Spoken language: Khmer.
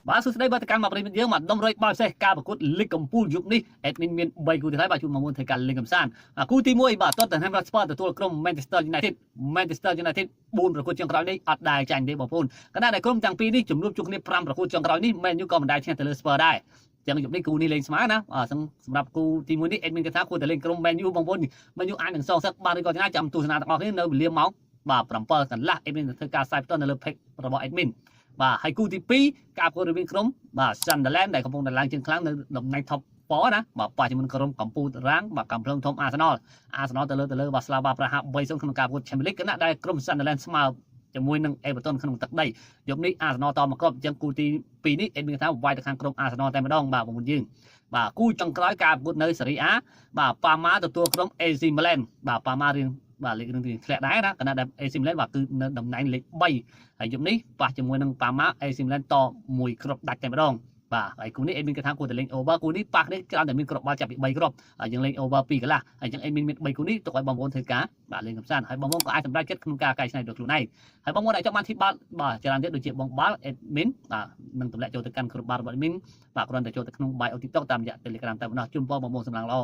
បាទសួស្តីបាទទៅកាន់មកប្រិយមិត្តយើងមកដុំរយបើផ្សេងការប្រកួតលីកកំពូលយប់នេះអេដមីនមាន3គូទៀតហើយបាទជួបមកមុនធ្វើការលេងកំសាន្តគូទី1បាទតតតាមរដ្ឋស្ពតទទួលក្រុម Manchester United 4ប្រកួតចុងក្រោយនេះអត់ដែលចាញ់ទេបងប្អូនខណៈដែលក្រុមទាំងពីរនេះជំនួបជួបគ្នា5ប្រកួតចុងក្រោយនេះ Man U ក៏មិនដែលឈ្នះទៅលើ Spurs ដែរចឹងយប់នេះគូនេះលេងស្មើណាសម្រាប់គូទី1នេះអេដមីនគេថាគួរតែលេងក្រុម Man U បងប្អូន Man U អាចនឹងសងសឹកបានឬក៏យ៉ាងណាចាំទស្សនាទាំងអស់គ្នានៅវេលាម៉ោងបាទ7កន្លះអេដមីនធ្វើការផ្សាយផ្ទាល់នៅលើ page របស់អេដមីនបាទហើយគូទី2ការប្រកួតរវាងក្រុមបាទ Sunderland ដែលកំពុងតែឡើងជើងខ្លាំងនៅតំណែង top 4ណាបាទបច្ចុប្បន្នក្រុមកំពូលតារាងបាទកំភ្លើងធំ Arsenal ទៅលើបាទ Slava Praha 3-0ក្នុងការប្រកួត Champions League គណៈដែលក្រុម Sunderland ស្មើជាមួយនឹង Everton ក្នុងទឹកដីយប់នេះ Arsenal តមកគ្រាប់អញ្ចឹងគូទី2នេះអេដមីនថាវាយទៅខាងក្រុម Arsenal តែម្ដងបាទបងប្អូនយើងបាទគូចុងក្រោយការប្រកួតនៅ Serie A បាទ Parma ទទួលក្រុម AC Milan បាទ Parma រៀងបាទលេខនឹងធ្លាក់ដែរណាគណៈដែល AC Milan បាទគឺនៅតំណែងលេខ3ហើយយប់នេះប៉ះជាមួយនឹង Parma AC Milan តមួយគ្រាប់ដាច់តែម្ដងបាទហើយគូនេះអេដមីនគេថាគួរតែលេង over គូនេះប៉ះនេះច្រើនតែមានគ្រាប់បាល់ចាប់ពី3គ្រាប់ហើយយើងលេង over 2កន្លះហើយអញ្ចឹងអេដមីនមាន3គូនេះទុកឲ្យបងប្អូនធ្វើការបាទលេងកំសាន្តហើយបងប្អូនក៏អាចសម្រេចចិត្តក្នុងការកែច្នៃដោយខ្លួនឯងហើយបងប្អូនអាចចង់បានធីបាល់បាទច្រើនទៀតដូចជាបងបាល់អេដមីនបាទនឹងទម្លាក់ចូលទៅកាន់គ្រាប់បាល់របស់អេដមីនបាទគ្រាន់តែចូលទៅក្នុង bio TikTok តាមរយៈ Telegram តែប៉ុណ្ណោះជូនបងប្អូនសម្លងល្អ